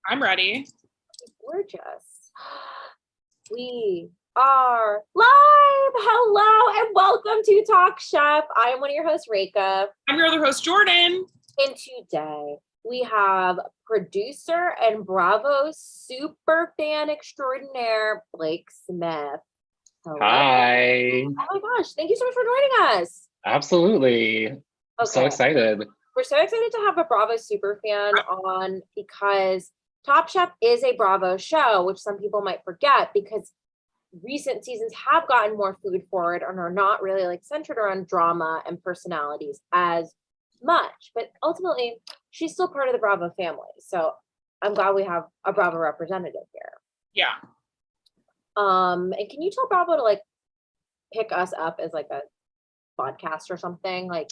I'm ready. Gorgeous. We are live. Hello and welcome to Talk Chef. I am one of your hosts, Reka. I'm your other host, Jordan. And today we have producer and Bravo super fan extraordinaire, Blake Smith. Hello. Hi. Oh my gosh, thank you so much for joining us. Absolutely. I'm so excited. We're so excited to have a Bravo super fan on because Top Chef is a Bravo show, which some people might forget because recent seasons have gotten more food forward and are not really like centered around drama and personalities as much. But ultimately, she's still part of the Bravo family. So I'm glad we have a Bravo representative here. Yeah. And can you tell Bravo to like pick us up as like a podcast or something? Like,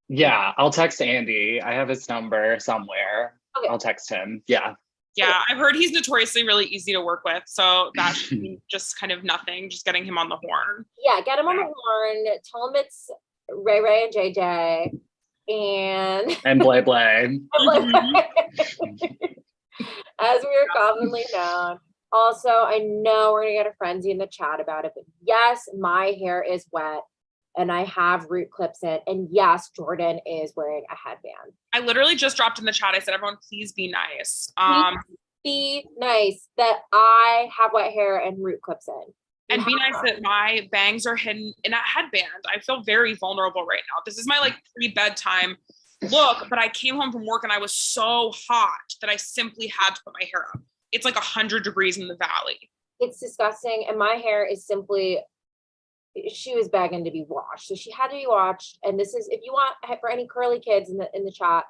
yeah, I'll text Andy. I have his number somewhere. Okay. I'll text him. Yeah. Yeah, I've heard he's notoriously really easy to work with. So that should be just kind of nothing, just getting him on the horn. Yeah, get him on the horn. Tell him it's Ray and JJ and Blay Blay. As we are commonly known. Also, I know we're gonna get a frenzy in the chat about it, but yes, my hair is wet and I have root clips in, and yes, Jordan is wearing a headband. I literally just dropped in the chat. I said, everyone, please be nice. Be nice that I have wet hair and root clips in. And be nice that my bangs are hidden in a headband. I feel very vulnerable right now. This is my like pre-bedtime look, but I came home from work and I was so hot that I simply had to put my hair up. It's like 100 degrees in the valley. It's disgusting. And my hair is simply, she was begging to be washed. So she had to be washed. And this is, if you want, for any curly kids in the chat,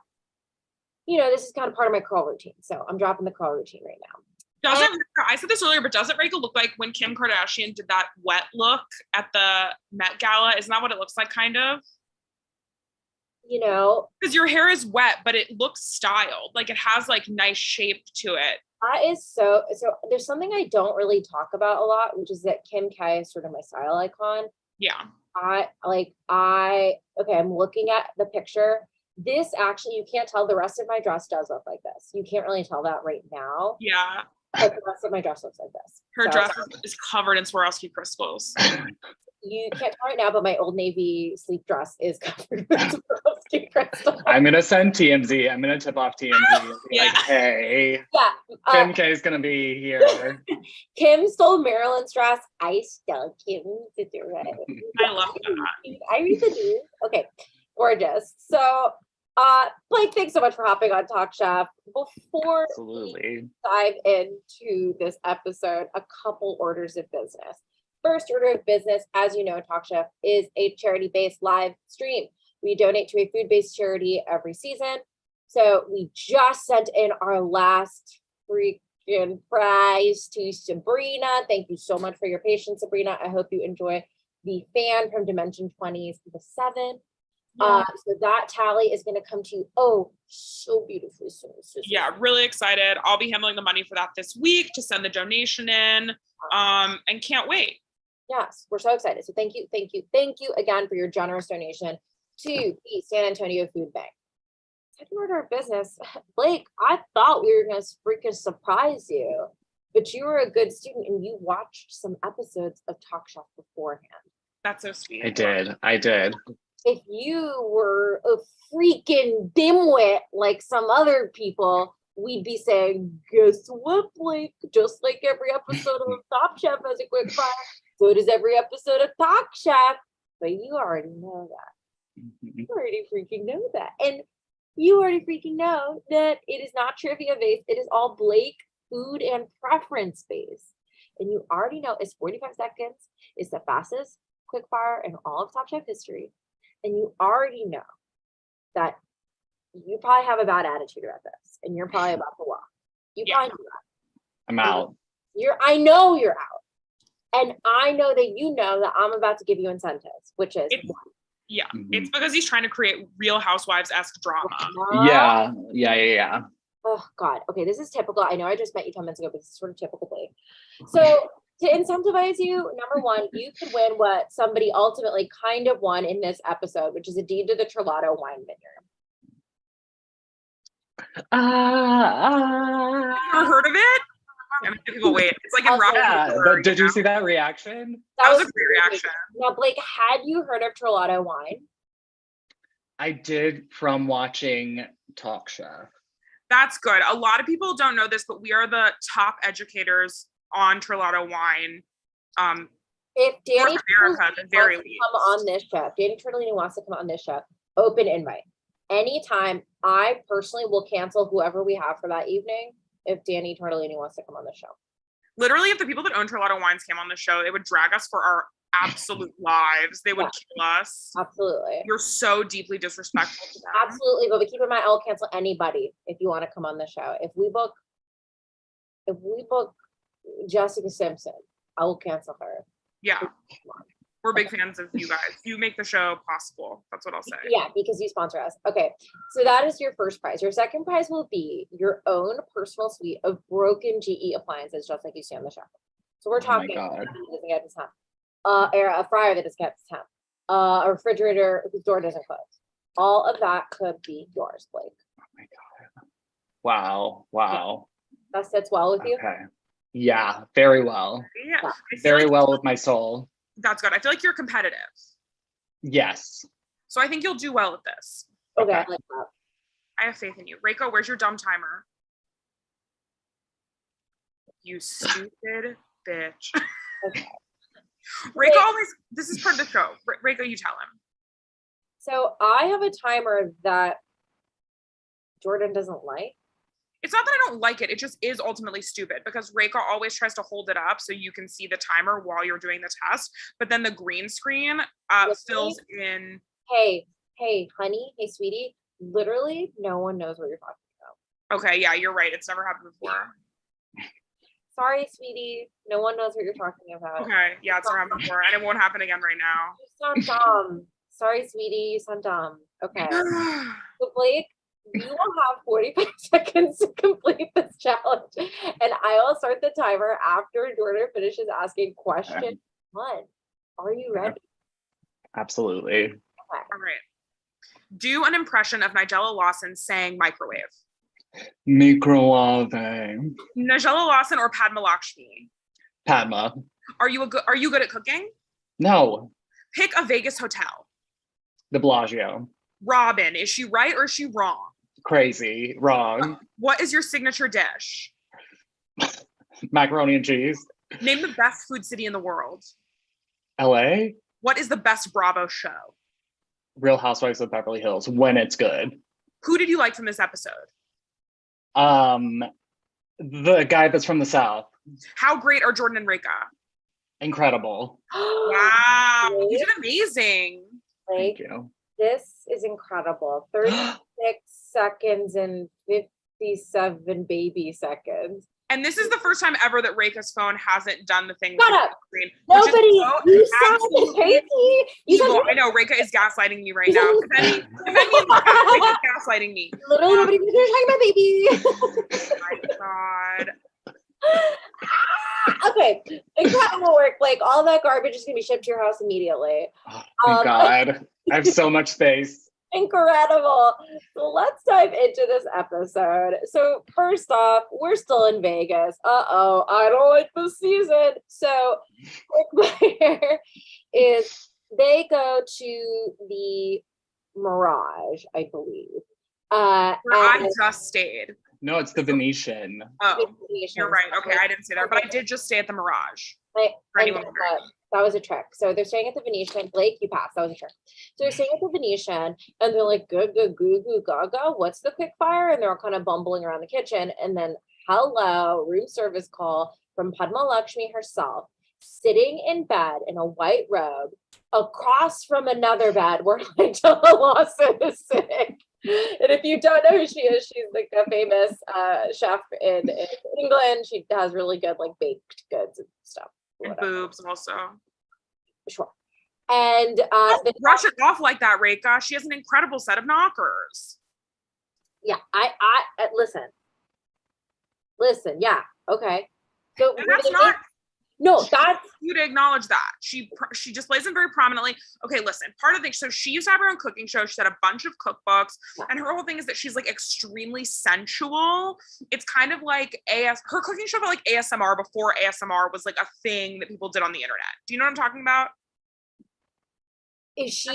you know, this is kind of part of my curl routine. So I'm dropping the curl routine right now. I said this earlier, but doesn't Rachel look like when Kim Kardashian did that wet look at the Met Gala? Isn't that what it looks like, kind of? You know, because your hair is wet, but it looks styled. Like it has like nice shape to it. That is so there's something I don't really talk about a lot, which is that Kim K is sort of my style icon. Yeah. I'm looking at the picture. This actually, you can't tell, the rest of my dress does look like this. You can't really tell that right now. Yeah. But the rest of my dress looks like this. Her dress is covered in Swarovski crystals. You can't tell right now, but my Old Navy sleep dress is covered with Swarovski crystals. I'm going to send TMZ. I'm going to tip off TMZ. Yeah. Like, hey, Kim K is going to be here. Kim stole Marilyn's dress. I stole Kim's dress. I love that. I read the news. Okay, gorgeous. So, Blake, thanks so much for hopping on Talk Chef. Before we dive into this episode, a couple orders of business. First order of business, as you know, Talk Chef is a charity-based live stream. We donate to a food-based charity every season. So we just sent in our last freaking prize to Sabrina. Thank you so much for your patience, Sabrina. I hope you enjoy the fan from Dimension 20's The Seven. Yeah. So that tally is going to come to you so beautifully soon. Yeah, really excited. I'll be handling the money for that this week to send the donation in, and can't wait. Yes, we're so excited. So thank you again for your generous donation to the San Antonio Food Bank. Second order of business, Blake, I thought we were going to freaking surprise you, but you were a good student and you watched some episodes of Talk Chef beforehand. That's so sweet. I did. If you were a freaking dimwit like some other people, we'd be saying, guess what, Blake? Just like every episode of Top Chef has a quick fire, so does every episode of Talk Chef. But you already know that. You already freaking know that. And you already freaking know that it is not trivia based. It is all Blake food and preference based. And you already know it's 45 seconds. It's the fastest quick fire in all of Top Chef history. And you already know that you probably have a bad attitude about this, and you're probably about to walk. You probably do that. I'm out. I know you're out. And I know that you know that I'm about to give you incentives, which is it's because he's trying to create Real Housewives-esque drama. Yeah. Oh God. Okay, this is typical. I know I just met you 10 minutes ago, but this is sort of typical Blake. So to incentivize you, number one, you could win what somebody ultimately kind of won in this episode, which is a deed to the Trelato wine vineyard. heard of it? And people wait. It's like in Yeah, but did you see that reaction? That was a great reaction. Now, Blake, had you heard of Trelato Wine? I did from watching Talk Chef. That's good. A lot of people don't know this, but we are the top educators on Trelato Wine. If Danny North America, at the very least. Come on this show, Danny Tortellini wants to come on this show, open invite. Anytime, I personally will cancel whoever we have for that evening if Danny Tortellini wants to come on the show. Literally, if the people that own Trelato Wines came on the show, they would drag us for our absolute lives. They would kill us. Absolutely. You're so deeply disrespectful to them. Absolutely. But keep in mind, I'll cancel anybody if you want to come on the show. If we book Jessica Simpson, I will cancel her. Yeah. We're big fans of you guys. You make the show possible. That's what I'll say. Yeah, because you sponsor us. Okay, so that is your first prize. Your second prize will be your own personal suite of broken GE appliances, just like you see on the show. So we're talking a fryer that doesn't get to temp, a refrigerator whose door doesn't close. All of that could be yours, Blake. Oh my God. Wow. That sits well with you? Okay. Yeah, very well. Yeah. Very well with my soul. That's good. I feel like you're competitive. Yes. So I think you'll do well at this. Okay. I like that. I have faith in you. Reiko, where's your dumb timer? You stupid bitch. Okay. Reiko always, this is part of the show. Reiko, you tell him. So I have a timer that Jordan doesn't like. It's not that I don't like it. It just is ultimately stupid because Reiko always tries to hold it up so you can see the timer while you're doing the test. But then the green screen fills in. Hey, honey. Hey, sweetie. Literally, no one knows what you're talking about. Okay, yeah, you're right. It's never happened before. Sorry, sweetie. No one knows what you're talking about. Okay, yeah, it's never happened before. And it won't happen again right now. You sound dumb. Sorry, sweetie. You sound dumb. Okay. So, Blake, you will have 45 seconds to complete this challenge. And I will start the timer after Jordan finishes asking question 1. Are you ready? Absolutely. Okay. All right. Do an impression of Nigella Lawson saying microwave. Microwave. Nigella Lawson or Padma Lakshmi? Padma. Are you good at cooking? No. Pick a Vegas hotel. The Bellagio. Robin, is she right or is she wrong? Crazy. Wrong. What is your signature dish? Macaroni and cheese. Name the best food city in the world. LA. What is the best Bravo show? Real Housewives of Beverly Hills, when it's good. Who did you like from this episode? The guy that's from the South. How great are Jordan and Reika? Incredible. Wow. You did amazing. Thank you. This is incredible. 36 seconds and 57 baby seconds. And this is the first time ever that Reika's phone hasn't done the thing. Shut up. Screen, Nobody, you sound crazy. I know, Reika is gaslighting me right now. Reika's gaslighting me. Literally nobody was talking about baby. Oh my God. Okay, incredible work. Like, all that garbage is gonna be shipped to your house immediately. Oh, thank God. I have so much space. Incredible. So let's dive into this episode. So first off, we're still in Vegas. I don't like this season. So here is they go to the Mirage, I believe. I just stayed. No, it's the Venetian. Oh, you're right. Okay, I didn't say that, but I did just stay at the Mirage. That was a trick. So they're staying at the Venetian. Blake, you passed. That was a trick. So they're staying at the Venetian, and they're like, good, goo, goo, gaga. What's the quick fire? And they're all kind of bumbling around the kitchen. And then, hello, room service call from Padma Lakshmi herself, sitting in bed in a white robe, across from another bed where Nigella Lawson is sitting. And if you don't know who she is, she's like a famous chef in England. She has really good like baked goods and stuff. And boobs also. Sure. And brush it off like that, Reika. She has an incredible set of knockers. Yeah, I listen. Yeah, okay. So No, that's you to acknowledge that she displays them very prominently. Okay, listen, part of the so she used to have her own cooking show. She had a bunch of cookbooks, and her whole thing is that she's like extremely sensual. It's kind of like her cooking show, but like ASMR before ASMR was like a thing that people did on the internet. Do you know what I'm talking about? Is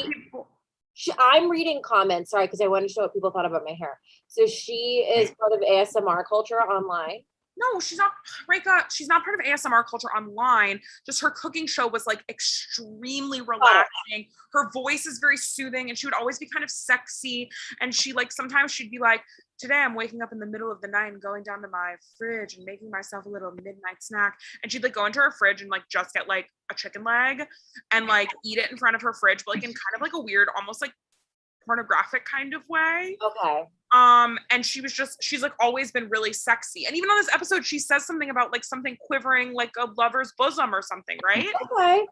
I'm reading comments, sorry, because I wanted to show what people thought about my hair. So she is part of ASMR culture online. No, she's not, Reka. She's not part of ASMR culture online. Just her cooking show was like extremely relaxing. Her voice is very soothing, and she would always be kind of sexy. And she like sometimes she'd be like, "Today I'm waking up in the middle of the night and going down to my fridge and making myself a little midnight snack." And she'd like go into her fridge and like just get like a chicken leg and like eat it in front of her fridge, but like in kind of like a weird, almost like pornographic kind of way. Okay. And she's like always been really sexy. And even on this episode, she says something about like something quivering like a lover's bosom or something, right? Okay.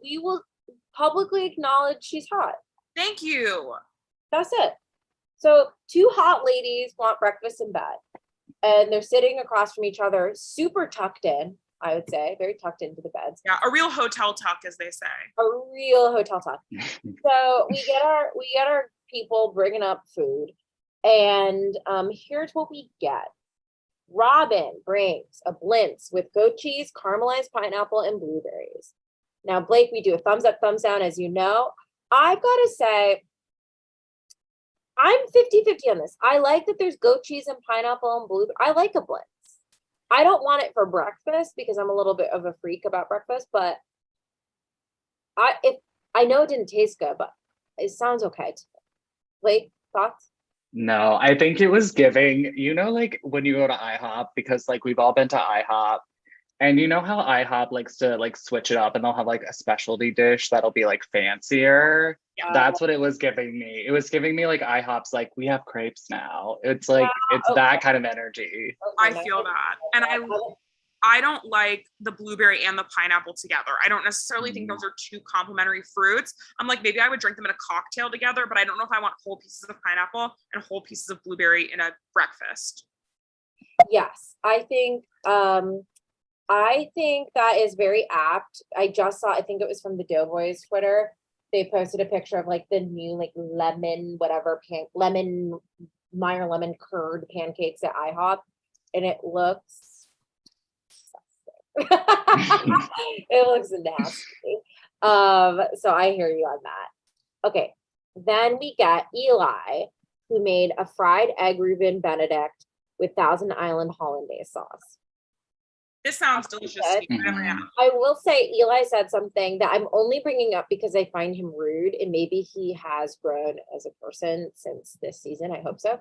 We will publicly acknowledge she's hot. Thank you. That's it. So 2 hot ladies want breakfast in bed, and they're sitting across from each other, super tucked in, I would say, very tucked into the beds. Yeah, a real hotel tuck, as they say. A real hotel tuck. So we get our people bringing up food, and here's what we get. Robin brings a blintz with goat cheese, caramelized pineapple, and blueberries. Now, Blake, we do a thumbs up, thumbs down, as you know. I've got to say, I'm 50-50 on this. I like that there's goat cheese and pineapple and blueberry. I like a blintz. I don't want it for breakfast because I'm a little bit of a freak about breakfast, but I know it didn't taste good, but it sounds okay to me. Blake, thoughts? No, I think it was giving, like when you go to IHOP, because like we've all been to IHOP, and you know how IHOP likes to like switch it up and they'll have like a specialty dish that'll be like fancier. Yeah. That's what it was giving me. It was giving me like IHOP's like, we have crepes now. It's like, it's that kind of energy. I feel that. And I don't like the blueberry and the pineapple together. I don't necessarily think those are 2 complementary fruits. I'm like, maybe I would drink them in a cocktail together, but I don't know if I want whole pieces of pineapple and whole pieces of blueberry in a breakfast. Yes, I think that is very apt. I just saw, I think it was from the Doughboys Twitter. They posted a picture of like the new like lemon Meyer lemon curd pancakes at IHOP, and it looks it looks nasty. So I hear you on that. Okay, then we get Eli, who made a fried egg Reuben Benedict with Thousand Island hollandaise sauce. This sounds delicious. I will say Eli said something that I'm only bringing up because I find him rude, and maybe he has grown as a person since this season. I hope so.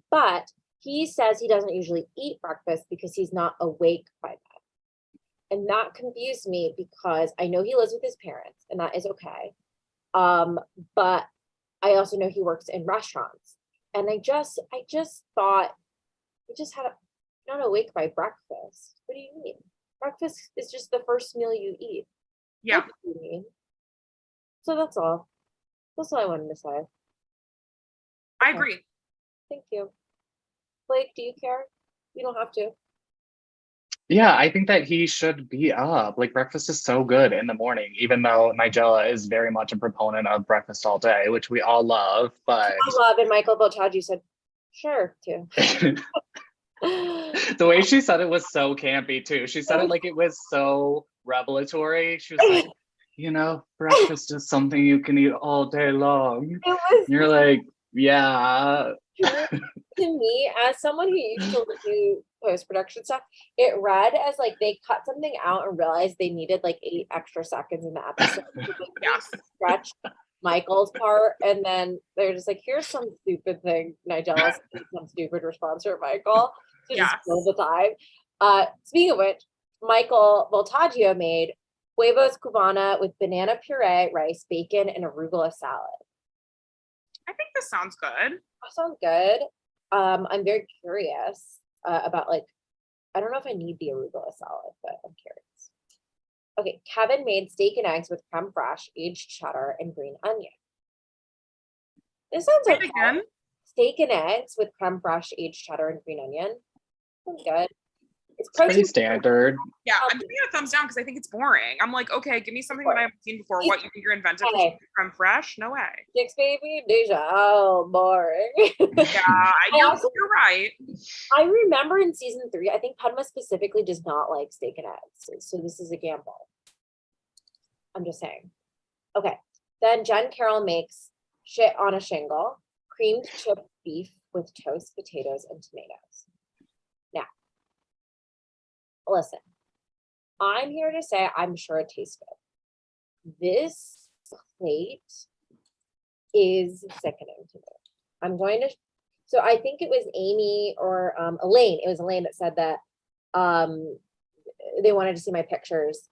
But he says he doesn't usually eat breakfast because he's not awake by then. And that confused me because I know he lives with his parents, and that is okay. But I also know he works in restaurants. And I just thought he just had not awake by breakfast. What do you mean? Breakfast is just the first meal you eat. Yeah. What do you mean? So that's all. That's all I wanted to say. I agree. Thank you. Blake, do you care? You don't have to. Yeah, I think that he should be up. Like breakfast is so good in the morning, even though Nigella is very much a proponent of breakfast all day, which we all love. But I love, and Michael Voltaggio said, sure, too. The way she said it was so campy too. She said it like it was so revelatory. She was like, breakfast is something you can eat all day long. You're like, yeah. To me, as someone who used to do post-production stuff, it read as like they cut something out and realized they needed like 8 extra seconds in the episode to stretch Michael's part, and then they're just like, here's some stupid thing, Nigella, some stupid response from Michael to just fill the time. Speaking of which, Michael Voltaggio made huevos cubana with banana puree, rice, bacon, and arugula salad. I think this sounds good. That sounds good. I'm very curious about like, I don't know if I need the arugula salad, but I'm curious. Okay, Kevin made steak and eggs with creme fraiche, aged cheddar, and green onion. This sounds okay. Again. Steak and eggs with creme fraiche, aged cheddar, and green onion. Sounds good. It's pretty standard. Yeah, I'm giving it a thumbs down because I think it's boring. I'm like, okay, give me something that I haven't seen before. What, you think you're inventive from fresh? No way. Chicks Baby, Deja. Oh, boring. Yeah, you're right. I remember in season 3, I think Padma specifically does not like steak and eggs. So this is a gamble. I'm just saying. Okay. Then Jen Carroll makes shit on a shingle, creamed chipped beef with toast, potatoes, and tomatoes. Now, listen, I'm here to say I'm sure it tastes good. This plate is sickening to me. I'm going to, so I think it was Amy or Elaine. It was Elaine that said that they wanted to see my pictures.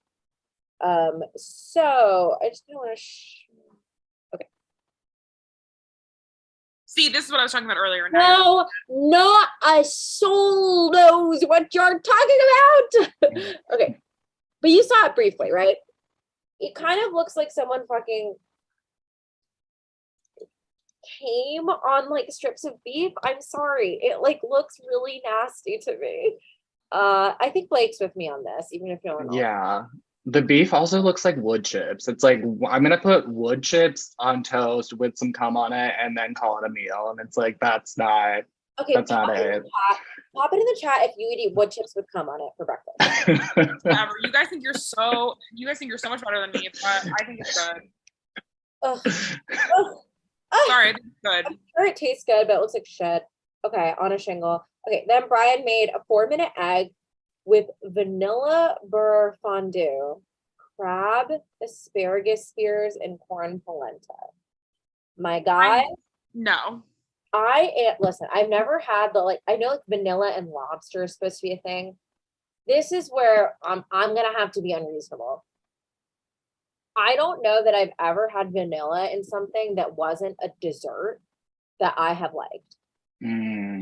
So I just don't want to, okay. See, this is what I was talking about earlier. No, not a soul knows what you're talking about. Okay. But you saw it briefly, right? It kind of looks like someone fucking came on like strips of beef. I'm sorry. It like looks really nasty to me. I think Blake's with me on this, even if no one else. Yeah. The beef also looks like wood chips. It's like, I'm going to put wood chips on toast with some cum on it and then call it a meal. And it's like, that's not Okay, that's not it. Pop it in the chat if you would eat wood chips with cum on it for breakfast. Whatever. You guys think you're so much better than me, but I think it's good. Sorry, it's good. I'm sure it tastes good, but it looks like shit. Okay, on a shingle. Okay, then Brian made a 4-minute egg with vanilla burr fondue, crab, asparagus spears, and corn polenta. My guy. No. Listen, I've never had the, like, I know like vanilla and lobster is supposed to be a thing. This is where I'm gonna have to be unreasonable. I don't know that I've ever had vanilla in something that wasn't a dessert that I have liked.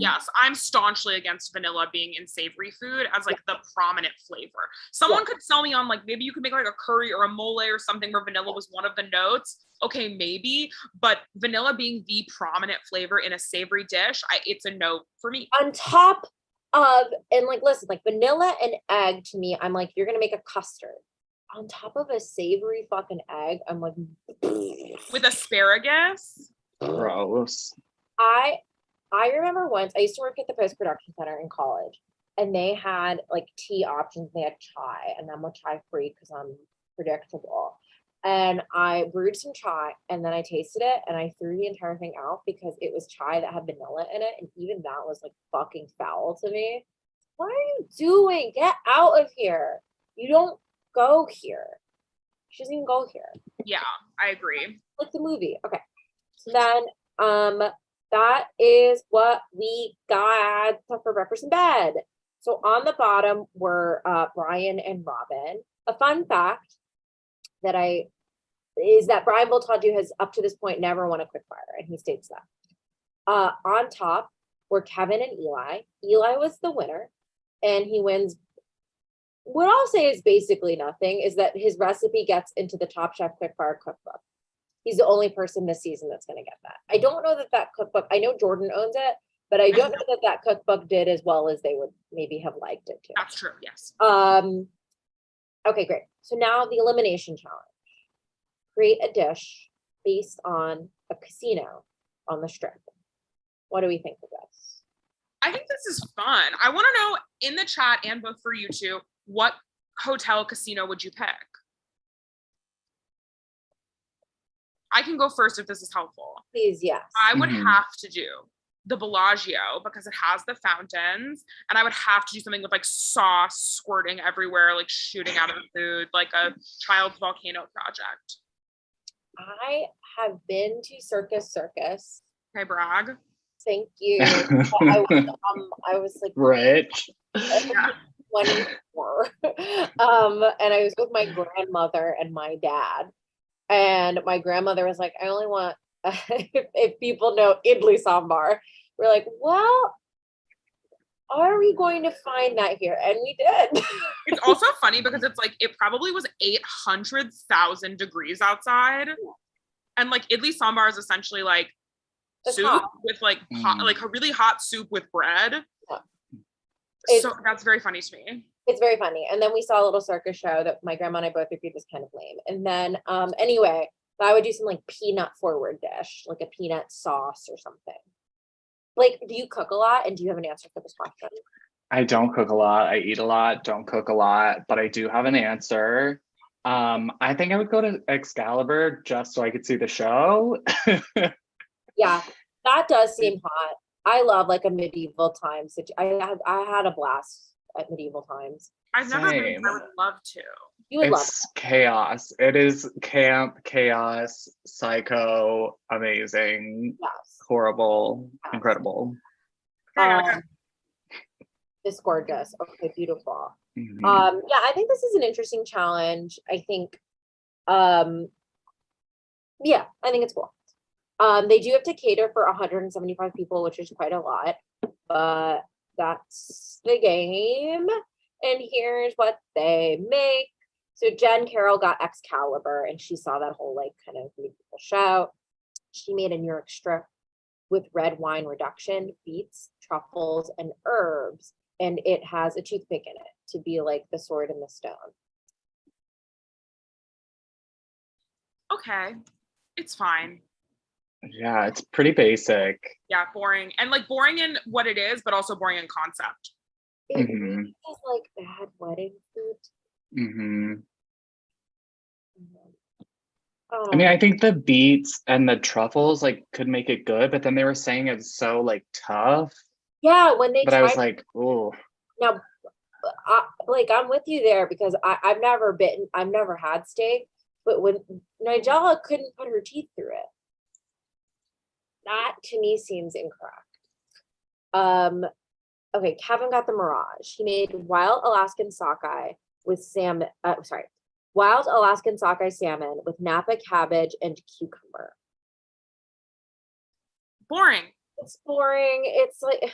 Yes, I'm staunchly against vanilla being in savory food as like the prominent flavor. Someone could sell me on like, maybe you could make like a curry or a mole or something where vanilla was one of the notes. Okay, maybe, but vanilla being the prominent flavor in a savory dish, it's a no for me. On top of, and like, listen, like vanilla and egg to me, I'm like, you're gonna make a custard. On top of a savory fucking egg, I'm like, with asparagus. Gross. I remember once I used to work at the post-production center in college, and they had like tea options. They had chai, and I'm a chai freak because I'm predictable. And I brewed some chai, and then I tasted it, and I threw the entire thing out because it was chai that had vanilla in it, and even that was like fucking foul to me. What are you doing? Get out of here! You don't go here. She doesn't even go here. Yeah, I agree. Like the movie. Okay. So then, that is what we got for breakfast in bed. So on the bottom were Brian and Robin. A fun fact is that Brian Voltaggio has up to this point never won a quickfire, and he states that. On top were Kevin and Eli. Eli was the winner, and he wins. What I'll say is basically nothing, is that his recipe gets into the Top Chef Quickfire cookbook. He's the only person this season that's going to get that. I don't know that cookbook, I know Jordan owns it, but I don't know that cookbook did as well as they would maybe have liked it to. That's true, yes. Okay, great. So now the elimination challenge. Create a dish based on a casino on the Strip. What do we think of this? I think this is fun. I want to know in the chat, and both for you two, what hotel casino would you pick? I can go first if this is helpful. Please, yes. I would have to do the Bellagio because it has the fountains, and I would have to do something with like sauce squirting everywhere, like shooting out of the food, like a child's volcano project. I have been to Circus. Okay, brag. Thank you. I was like rich. 24. And I was with my grandmother and my dad. And my grandmother was like, I only want, if people know idli sambar. We're like, well, are we going to find that here? And we did. It's also funny because it's like, it probably was 800,000 degrees outside. And like idli sambar is essentially like soup with like hot, like a really hot soup with bread. So that's very funny to me. It's very funny. And then we saw a little circus show that my grandma and I both agreed was kind of lame. And then anyway, I would do some like peanut forward dish, like a peanut sauce or something. Like, do you cook a lot? And do you have an answer for this question? I don't cook a lot. I eat a lot, don't cook a lot, but I do have an answer. I think I would go to Excalibur just so I could see the show. Yeah, that does seem hot. I love like a medieval time I had a blast at medieval times. I've never been. Same. I would love to. You would love It's chaos. It is camp, chaos, psycho, amazing, Yes. horrible, Yes. incredible. It's gorgeous. Okay, beautiful. Mhm. Yeah, I think this is an interesting challenge. I think yeah, I think it's cool. They do have to cater for 175 people, which is quite a lot, but that's the game. And here's what they make. So Jen Carroll got Excalibur, and she saw that whole like kind of medieval show. She made a New York strip with red wine reduction, beets, truffles, and herbs, and it has a toothpick in it to be like the sword and the stone. Okay, it's fine. Yeah, it's pretty basic. Yeah, boring. And like boring in what it is, but also boring in concept. It Mhm. really is like bad wedding food. Hmm. Oh, I mean, I think the beets and the truffles like could make it good, but then they were saying it's so like tough. yeah, when they But I was tried like, oh, now, like I'm with you there because I've never had steak, but when Nigella couldn't put her teeth through it, that to me seems incorrect. Okay, Kevin got the Mirage. He made wild Alaskan sockeye with salmon. Wild Alaskan sockeye salmon with Napa cabbage and cucumber. Boring. It's boring. It's like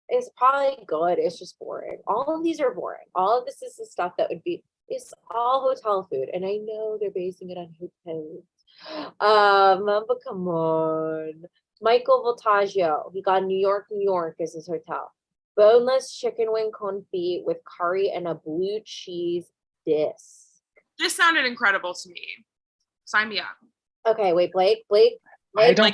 it's probably good. It's just boring. All of these are boring. All of this is the stuff that would be. It's all hotel food, and I know they're basing it on hotels. But come on, Michael Voltaggio. He got New York as his hotel. Boneless chicken wing confit with curry and a blue cheese disc. This sounded incredible to me. Sign me up. Okay, wait, Blake. I don't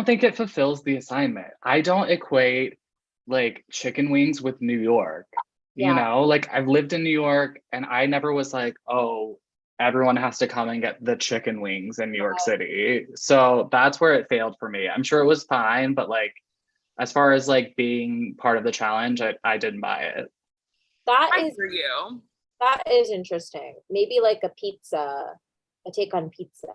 think it fulfills the assignment. I don't equate like chicken wings with New York. You Yeah. know, like I've lived in New York and I never was like, oh, everyone has to come and get the chicken wings in New York City. So that's where it failed for me. I'm sure it was fine, but like as far as like being part of the challenge, I didn't buy it. I hear you. That is interesting. Maybe like a take on pizza.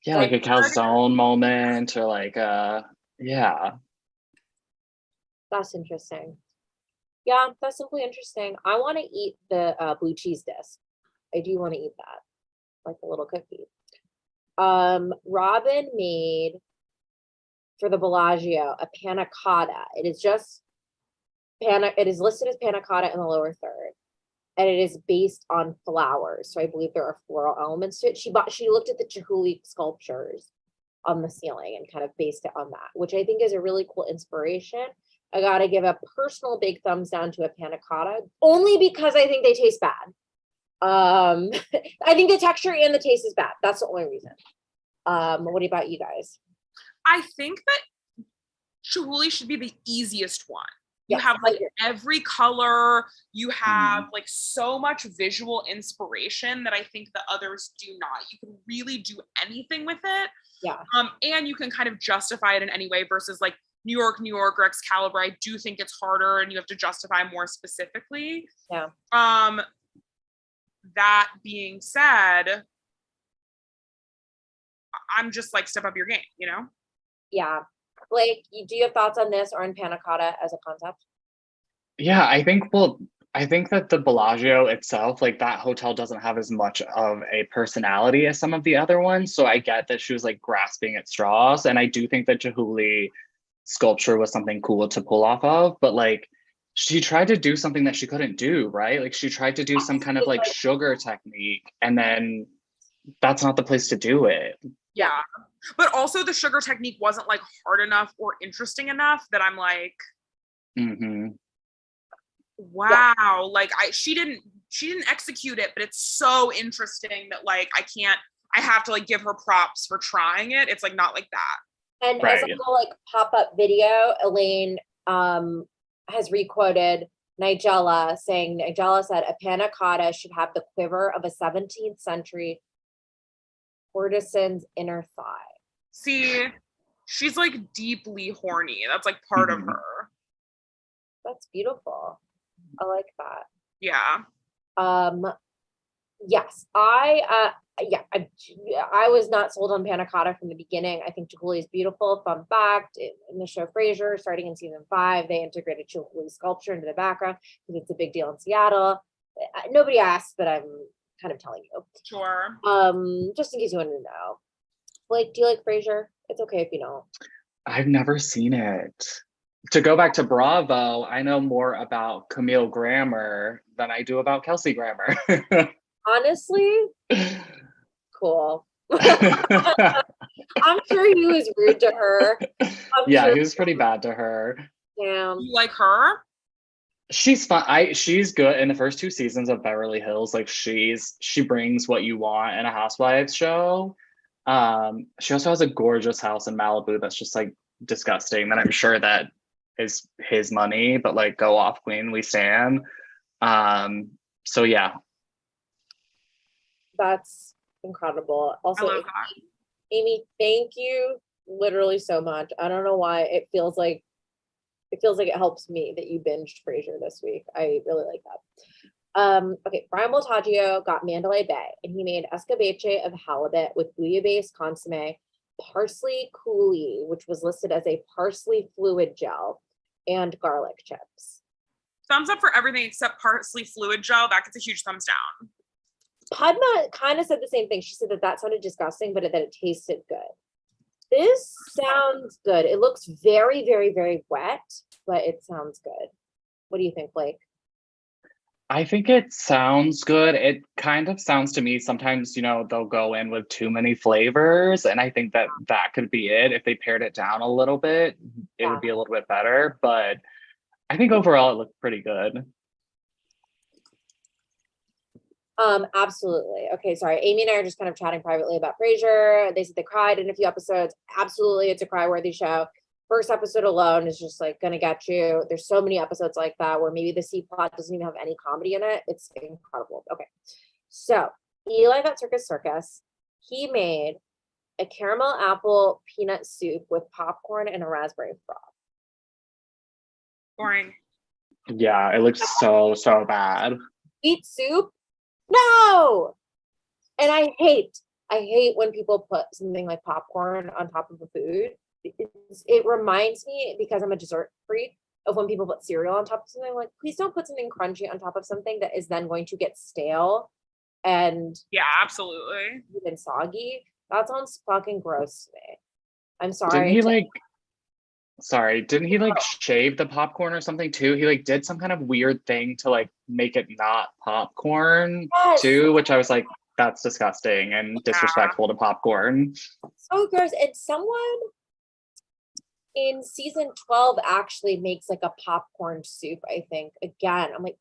Yeah, like a calzone moment or like yeah. That's interesting. Yeah, that's simply interesting. I want to eat the blue cheese disc. I do want to eat that, like a little cookie. Robin made for the Bellagio a panna cotta. It is just it is listed as panna cotta in the lower third, and it is based on flowers. So I believe there are floral elements to it. She looked at the Chihuly sculptures on the ceiling and kind of based it on that, which I think is a really cool inspiration. I gotta give a personal big thumbs down to a panna cotta, only because I think they taste bad. I think the texture and the taste is bad. That's the only reason. What about you guys? I think that Chihuly should be the easiest one. You Yes, have like 100. every color, you have like so much visual inspiration that I think the others do not. You can really do anything with it. Yeah. And you can kind of justify it in any way versus like New York, or Excalibur. I do think it's harder and you have to justify more specifically. Yeah. That being said, I'm just like, step up your game, you know? Yeah. Blake, do you have thoughts on this or on panna cotta as a concept? Yeah, I think that the Bellagio itself, like that hotel doesn't have as much of a personality as some of the other ones. So I get that she was like grasping at straws. And I do think that Chihuly sculpture was something cool to pull off of, but like she tried to do something that she couldn't do, right? Like she tried to do some kind of like sugar technique, and then that's not the place to do it. Yeah. But also the sugar technique wasn't like hard enough or interesting enough that I'm like, Wow. Like she didn't execute it, but it's so interesting that like I have to like give her props for trying it. It's like not like that. And as a little like pop-up video, Elaine has requoted Nigella saying, Nigella said, a panna cotta should have the quiver of a 17th century courtesan's inner thigh. See, she's like deeply horny. That's like part of her. That's beautiful. I like that. Yeah. Yes, I was not sold on panna cotta from the beginning. I think chihuly is beautiful. Fun fact, in the show Frasier, starting in season 5, they integrated chihuly sculpture into the background because it's a big deal in Seattle. Nobody asked, but I'm kind of telling you. Sure. Just in case you wanted to know. Like, do you like Frasier? It's okay if you don't. I've never seen it. To go back to Bravo, I know more about Camille Grammer than I do about Kelsey Grammer. Honestly, cool. I'm sure he was rude to her. He was pretty bad to her. Damn. You like her? She's fun. She's good in the first 2 seasons of Beverly Hills. Like she brings what you want in a Housewives show. She also has a gorgeous house in Malibu that's just like disgusting. That I'm sure that is his money, but like go off, Queen, we stan. So yeah. That's incredible. Also, Amy, thank you literally so much. I don't know why it feels like it helps me that you binged Frasier this week. I really like that. Okay, Brian Voltaggio got Mandalay Bay, and he made escabeche of halibut with bouillabaisse consomme, parsley coulis, which was listed as a parsley fluid gel, and garlic chips. Thumbs up for everything except parsley fluid gel. That gets a huge thumbs down. Padma kind of said the same thing. She said that sounded disgusting, but that it tasted good. This sounds good. It looks very, very, very wet, but it sounds good. What do you think, Blake? I think it sounds good. It kind of sounds to me sometimes, they'll go in with too many flavors. And I think that could be it. If they pared it down a little bit, it would be a little bit better. But I think overall it looked pretty good. Absolutely. Okay, sorry. Amy and I are just kind of chatting privately about Frasier. They said they cried in a few episodes. Absolutely, it's a cry-worthy show. First episode alone is just like gonna get you. There's so many episodes like that where maybe the C plot doesn't even have any comedy in it. It's incredible. Okay, so Eli got Circus. He made a caramel apple peanut soup with popcorn and a raspberry froth. Boring. Yeah, it looks so bad. Sweet soup? No. And I hate when people put something like popcorn on top of a food. It reminds me, because I'm a dessert freak, of when people put cereal on top of something. Like, please don't put something crunchy on top of something that is then going to get stale and absolutely and soggy. That sounds fucking gross to me. I'm sorry. Didn't he shave the popcorn or something too? He did some kind of weird thing to make it not popcorn too, which I was like, that's disgusting and disrespectful to popcorn. So gross. And someone in season 12 actually makes a popcorn soup, I think. Again, I'm like,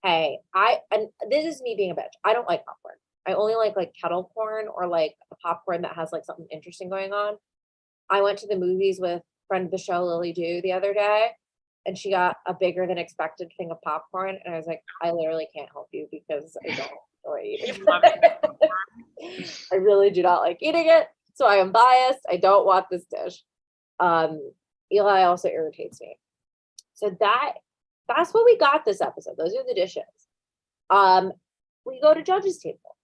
and this is me being a bitch. I don't like popcorn. I only like kettle corn or a popcorn that has something interesting going on. I went to the movies with friend of the show, Lily Dew, the other day, and she got a bigger than expected thing of popcorn. And I was like, I literally can't help you because I don't enjoy eating it. I really do not like eating it. So I am biased. I don't want this dish. Eli also irritates me. So that's what we got this episode. Those are the dishes. We go to judges table.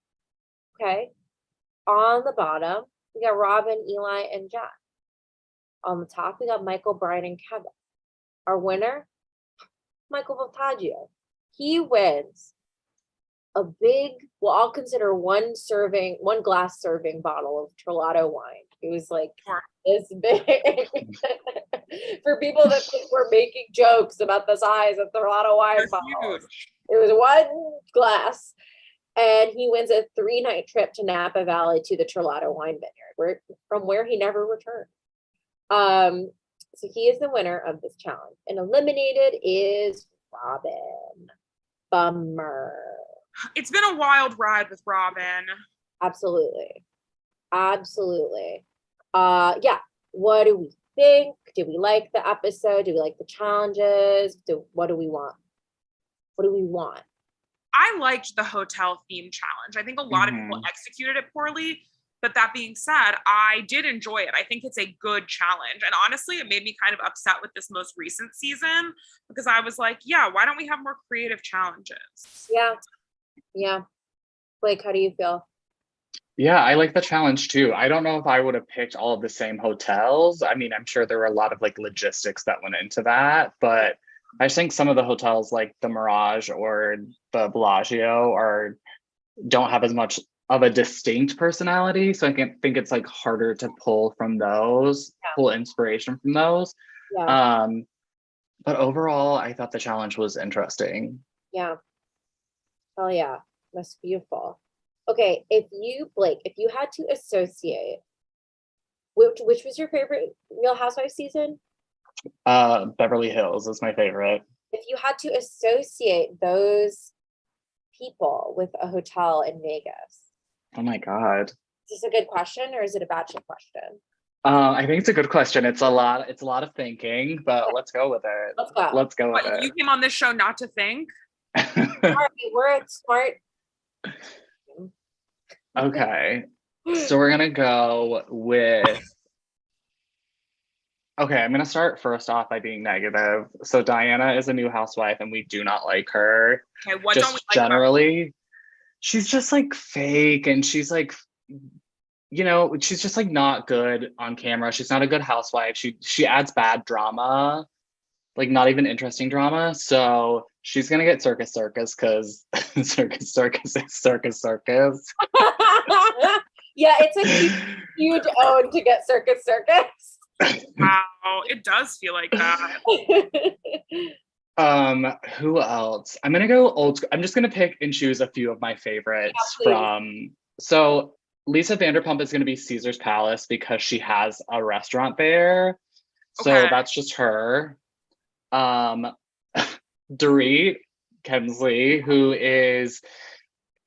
Okay. On the bottom, we got Robin, Eli, and Jack. On the top, we got Michael, Brian, and Kevin. Our winner, Michael Voltaggio. He wins a big, I'll consider one glass serving bottle of Trolato wine. It was this big. For people that think we're making jokes about the size of Trolato wine bottles. It was one glass. And he wins a 3-night trip to Napa Valley to the Trolato wine vineyard, from where he never returned. So he is the winner of this challenge. And eliminated is Robin. Bummer. It's been a wild ride with Robin. Absolutely. Yeah. What do we think? Do we like the episode? Do we like the challenges? What do we want? What do we want? I liked the hotel theme challenge. I think a lot of people executed it poorly. But that being said, I did enjoy it. I think it's a good challenge. And honestly, it made me kind of upset with this most recent season because I was like, yeah, why don't we have more creative challenges? Yeah. Blake, how do you feel? Yeah, I like the challenge too. I don't know if I would have picked all of the same hotels. I mean, I'm sure there were a lot of like logistics that went into that, but I think some of the hotels like the Mirage or the Bellagio don't have as much of a distinct personality. So I can think it's like harder to pull from those, pull inspiration from those. Yeah. But overall, I thought the challenge was interesting. Yeah. Oh yeah. That's beautiful. Okay, Blake, if you had to associate, which was your favorite Real Housewives season? Beverly Hills is my favorite. If you had to associate those people with a hotel in Vegas. Oh my God. Is this a good question or is it a bachelor question? I think it's a good question. It's a lot of thinking, but let's go with it. Let's go with it. You came on this show not to think? We're smart. Okay. So we're gonna go with okay, I'm gonna start first off by being negative. So Diana is a new housewife and we do not like her. Okay, what just don't we like generally? She's just like fake and she's like, she's just like not good on camera. She's not a good housewife. She adds bad drama, like not even interesting drama. So she's gonna get Circus because Circus is Circus. Yeah, it's a huge own to get Circus. Wow, it does feel like that. Who else? I'm gonna go old school. I'm just gonna pick and choose a few of my favorites from. So Lisa Vanderpump is gonna be Caesar's Palace because she has a restaurant there. So that's just her. Dorit Kemsley, who is,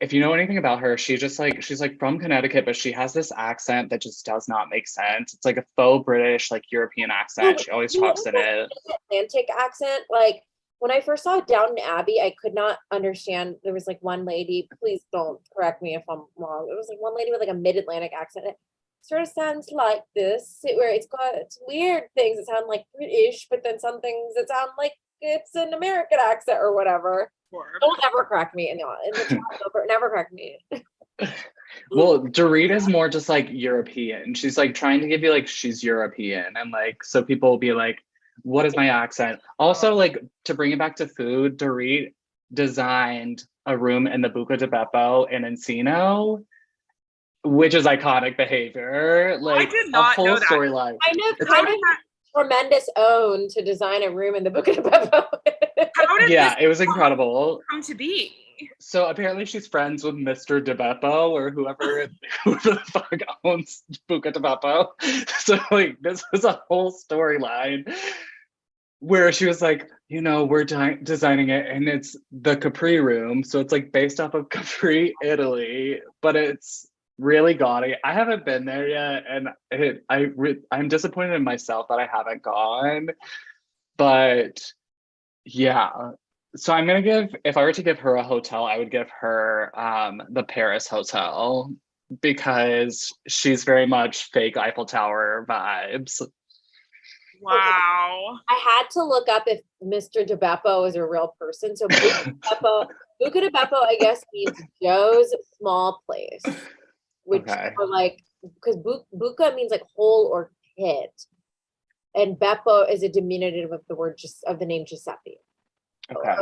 if you know anything about her, she's like from Connecticut, but she has this accent that just does not make sense. It's like a faux British, like European accent. She always talks in it. Atlantic accent. Like when I first saw Downton Abbey, I could not understand. There was like one lady, please don't correct me if I'm wrong. It was like one lady with like a mid-Atlantic accent. It sort of sounds like this, where it's weird things that sound like British, but then some things that sound like it's an American accent or whatever. Sure. Don't ever correct me in the chat. Never correct me. Well, Dorit is more just like European. She's like trying to give you like she's European, and like so people will be like, "What is my accent?" Also, like to bring it back to food, Dorit designed a room in the Buca di Beppo in Encino, which is iconic behavior. Like I did not a whole know that storyline. Kind of tremendous own to design a room in the Buca di Beppo. How did it was incredible. Come to be? So apparently she's friends with Mr. De Beppo or whoever the fuck owns Buca di Beppo. So like this was a whole storyline where she was like, we're designing it and it's the Capri room. So it's like based off of Capri, Italy, but it's really gaudy. I haven't been there yet, and I'm disappointed in myself that I haven't gone. But yeah, so I'm gonna if I were to give her a hotel, I would give her the Paris Hotel because she's very much fake Eiffel Tower vibes. Wow. I had to look up if Mr. De Beppo is a real person. So Buca di Beppo, I guess, means Joe's small place. Which are like, because Buca means like hole or pit, and Beppo is a diminutive of the name Giuseppe. Okay.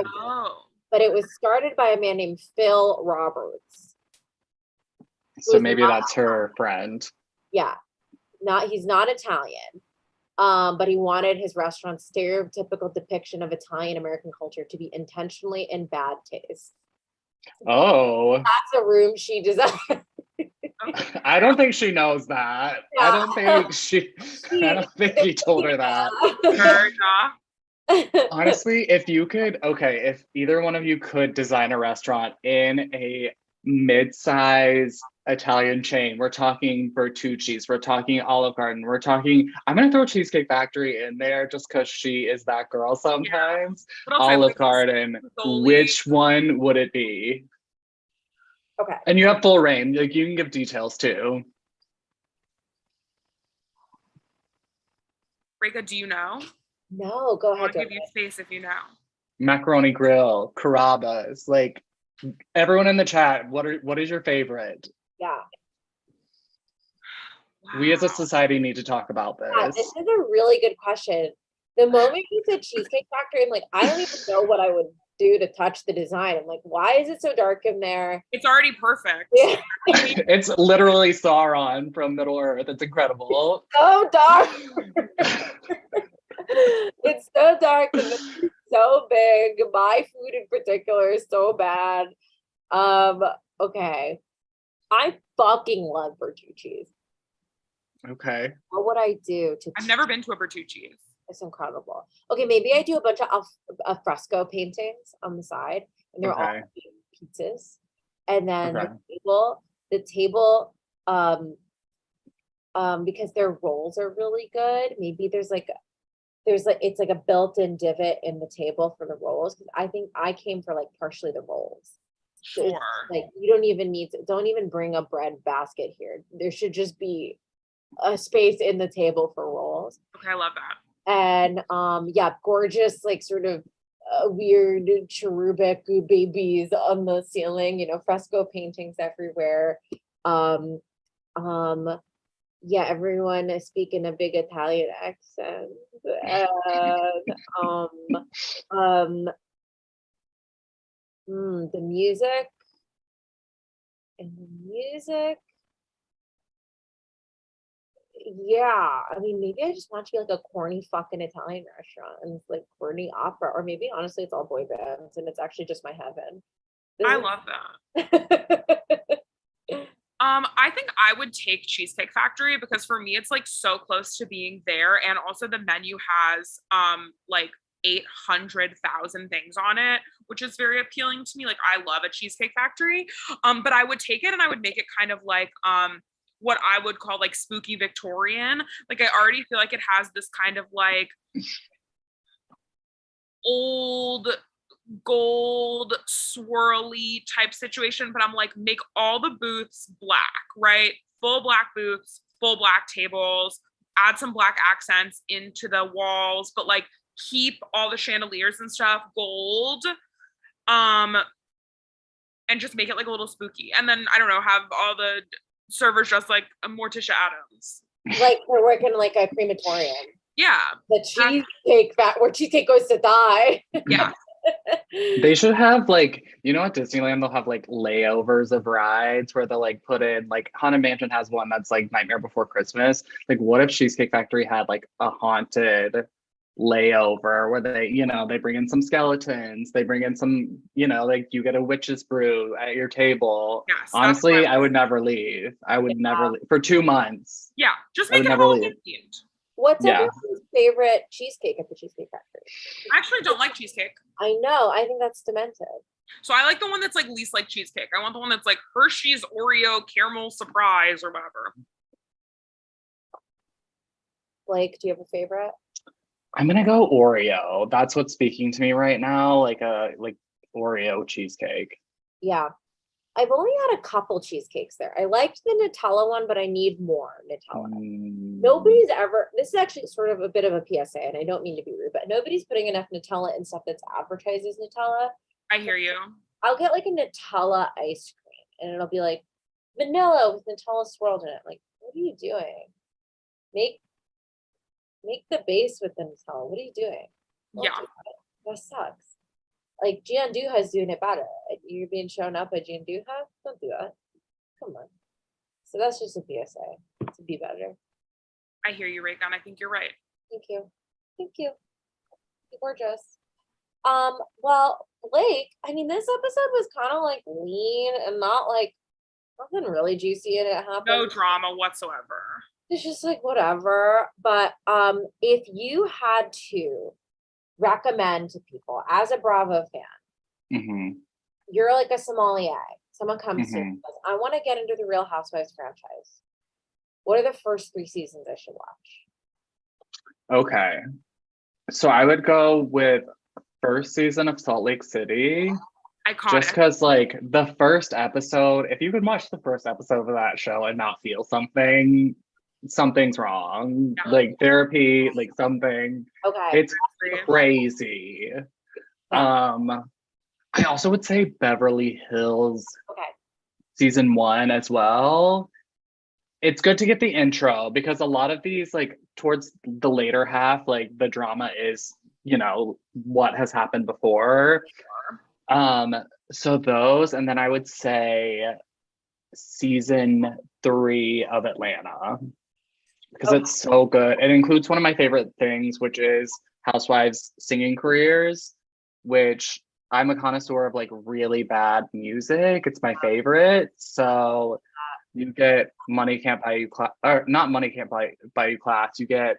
But it was started by a man named Phil Roberts. So maybe that's her friend. Yeah, he's not Italian, but he wanted his restaurant's stereotypical depiction of Italian American culture to be intentionally in bad taste. Oh, that's a room she designed. I don't think she knows that. Yeah. I don't think he told her that. Honestly, if you could, okay, if either one of you could design a restaurant in a mid-size Italian chain, we're talking Bertucci's, we're talking Olive Garden, we're talking, I'm gonna throw Cheesecake Factory in there just because she is that girl sometimes. But I'll say, Olive like, Garden, Rizzoli. which one would it be? Okay. And you have full reign, like you can give details too. Rika, do you know? No, go I'll ahead. give you space if you know. Macaroni Grill, Carrabba's, like everyone in the chat, what is your favorite? Yeah. We as a society need to talk about Yeah, this this. is a really good question. The moment you said Cheesecake Factory, I'm like, I don't even know what I would do to touch the design. I'm like, why is it so dark in there? It's already perfect. Yeah. It's literally Sauron from Middle Earth. It's incredible. So dark. It's so dark and it's so big. My food in particular is so bad. Okay. I fucking love Bertucci's. Okay. What would I do to I've never been to a Bertucci's. It's incredible. Okay, maybe I do a bunch of fresco paintings on the side, and they're all pizzas. And then the table, because their rolls are really good. Maybe it's like a built-in divot in the table for the rolls. Because I think I came for like partially the rolls. So Sure. like you don't even bring a bread basket here. There should just be a space in the table for rolls. Okay, I love that. And yeah, gorgeous, like sort of weird cherubic babies on the ceiling, fresco paintings everywhere. Yeah, everyone is speaking a big Italian accent. And the music. Yeah, I mean, maybe I just want to be like a corny fucking Italian restaurant and it's like corny opera, or maybe honestly it's all boy bands and it's actually just my heaven. I love that. I think I would take Cheesecake Factory because for me it's like so close to being there, and also the menu has like 800,000 things on it, which is very appealing to me. Like I love a Cheesecake Factory, but I would take it and I would make it kind of like what I would call like spooky Victorian. Like I already feel like it has this kind of like old gold swirly type situation, but I'm like, make all the booths black, right? Full black booths, full black tables, add some black accents into the walls, but like keep all the chandeliers and stuff gold. And just make it like a little spooky. And then I don't know, have all the servers dressed like a Morticia Addams. Like they're working like a crematorium. Yeah. The cheesecake where cheesecake goes to die. Yeah. They should have like, at Disneyland they'll have like layovers of rides where they'll like put in, like Haunted Mansion has one that's like Nightmare Before Christmas. Like what if Cheesecake Factory had like a haunted layover where they bring in some skeletons, they bring in some, like you get a witch's brew at your table. Yes, honestly, I would never leave. I would never leave for 2 months. Yeah, just make it never Halloween themed. What's everyone's favorite cheesecake at the Cheesecake Factory? I actually don't like cheesecake. I know. I think that's demented. So I like the one that's like least like cheesecake. I want the one that's like Hershey's Oreo caramel surprise or whatever. Blake, do you have a favorite? I'm gonna go Oreo. That's what's speaking to me right now, like Oreo cheesecake. Yeah. I've only had a couple cheesecakes there. I liked the Nutella one, but I need more Nutella. Nobody's ever, this is actually sort of a bit of a PSA, and I don't mean to be rude, but nobody's putting enough Nutella in stuff that's advertised as Nutella. I hear you. I'll get like a Nutella ice cream, and it'll be like vanilla with Nutella swirled in it. Like, what are you doing? Make the base with the Nutella. What are you doing? Don't do that sucks. Like Gianduja is doing it better. You're being shown up by Gianduja? Don't do that. Come on. So that's just a PSA to be better. I hear you, Reagan. I think you're right. Thank you. You're gorgeous. Well, Blake, I mean, this episode was kind of like lean and not like nothing really juicy in it happened. No drama whatsoever. It's just like whatever. But if you had to recommend to people as a Bravo fan, you're like a sommelier. Someone comes to you and says, I want to get into the Real Housewives franchise. What are the first 3 seasons I should watch? Okay. So I would go with first season of Salt Lake City. Iconic. Just because, like, the first episode, if you could watch the first episode of that show and not feel something, something's wrong. Yeah. Like, therapy, like, something. Okay. It's crazy. I also would say Beverly Hills season 1 as well. It's good to get the intro because a lot of these, like, towards the later half, like, the drama is, you know, what has happened before. So those, and then I would say season 3 of Atlanta because it's so good. It includes one of my favorite things, which is Housewives singing careers, which I'm a connoisseur of, like, really bad music. It's my favorite. So you get Money Can't Buy You Class, or not Money Can't Buy You Class. You get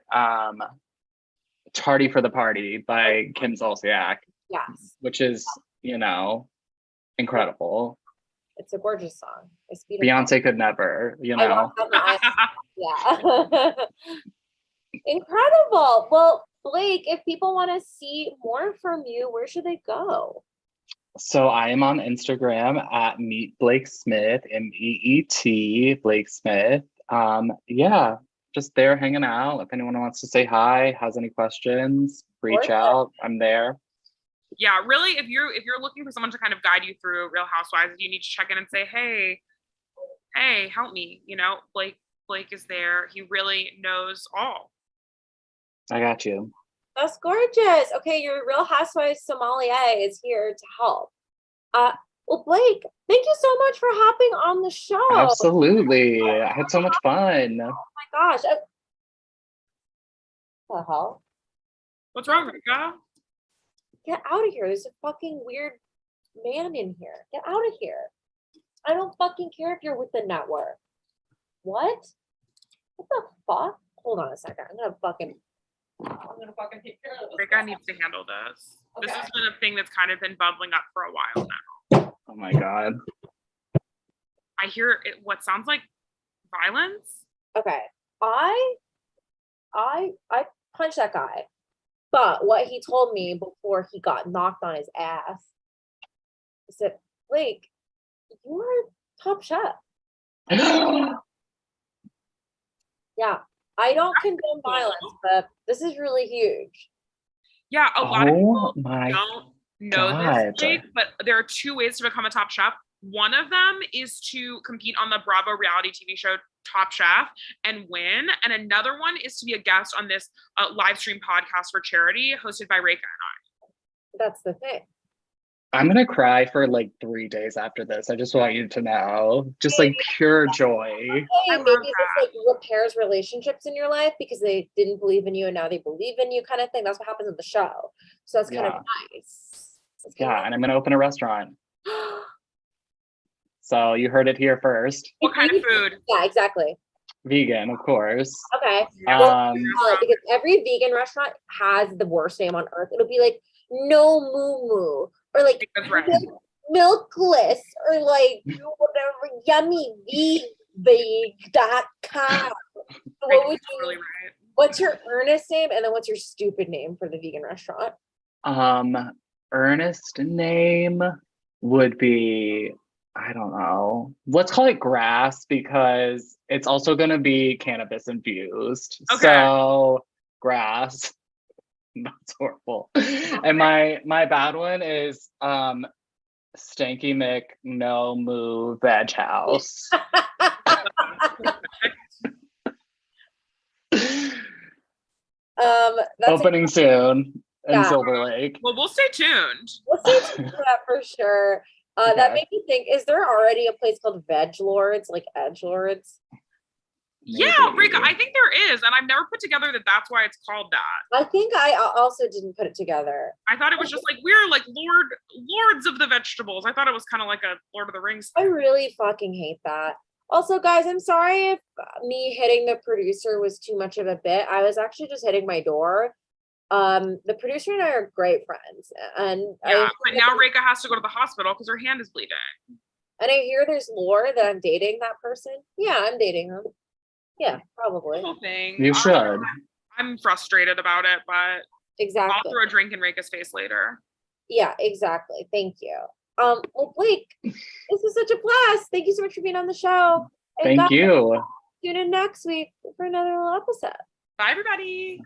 Tardy for the Party by Kim Zolciak. Yes. Which is, you know, incredible. It's a gorgeous song. It's beautiful. Beyonce could never, you know. Yeah. Incredible. Well, Blake, if people want to see more from you, where should they go? So I am on Instagram at Meet Blake Smith, MEET Blake Smith. Yeah, just there hanging out. If anyone wants to say hi, has any questions, reach out. I'm there. Yeah, really, if you're looking for someone to kind of guide you through Real Housewives, you need to check in and say, hey, help me. You know, Blake is there. He really knows all. I got you. That's gorgeous. Okay, your Real Housewives sommelier is here to help. Well, Blake, thank you so much for hopping on the show. Absolutely. I had so much fun. Oh my gosh. What the hell? What's wrong, Rika? Get out of here. There's a fucking weird man in here. Get out of here. I don't fucking care if you're with the network. What? What the fuck? Hold on a second. I'm gonna fucking take care of this. Rika needs to handle this. Okay. This has been a thing that's kind of been bubbling up for a while now. Oh my God. I hear what sounds like violence. Okay. I punched that guy. But what he told me before he got knocked on his ass, he said, Blake, you are top chef. Yeah. I don't condone violence, but this is really huge. Yeah, a lot of people my don't know this, Blake, but there are 2 ways to become a top chef. One of them is to compete on the Bravo reality TV show Top Chef and win. And another one is to be a guest on this live stream podcast for charity hosted by Reka and I. That's the thing. I'm going to cry for like 3 days after this. I just want you to know. Just like pure joy. Hey, maybe this like repairs relationships in your life because they didn't believe in you and now they believe in you kind of thing. That's what happens in the show. So that's kind of nice. Yeah, and I'm going to open a restaurant. So you heard it here first. What kind of food? Yeah, exactly. Vegan, of course. Okay. Because every vegan restaurant has the worst name on earth. It'll be like No Moo Moo or like Milkless or like whatever yummyveg.com. What would you? Really right. What's your earnest name and then what's your stupid name for the vegan restaurant? Earnest name would be, I don't know. Let's call it Grass because it's also going to be cannabis infused. Okay. So Grass. That's horrible. And my bad one is Stanky Mick No Moo Veg House. Opening soon in Silver Lake. Well, we'll stay tuned. We'll stay tuned for that for sure. Okay. That made me think, is there already a place called Veg Lords, like Edge Lords? Maybe. Yeah, Rika, I think there is, and I've never put together that that's why it's called that. I think I also didn't put it together. I thought it was just like, we're like lords of the vegetables. I thought it was kind of like a Lord of the Rings thing. I really fucking hate that. Also, guys, I'm sorry if me hitting the producer was too much of a bit. I was actually just hitting my door. The producer and I are great friends, and Yeah, but now Reka has to go to the hospital because her hand is bleeding. And I hear there's lore that I'm dating that person. Yeah, I'm dating him. Yeah, probably. Whole thing. You should. I'm frustrated about it, but Exactly. I'll throw a drink in Reka's face later. Yeah, exactly. Thank you. Well, Blake, this is such a blast. Thank you so much for being on the show. And Thank you. Tune in next week for another little episode. Bye, everybody.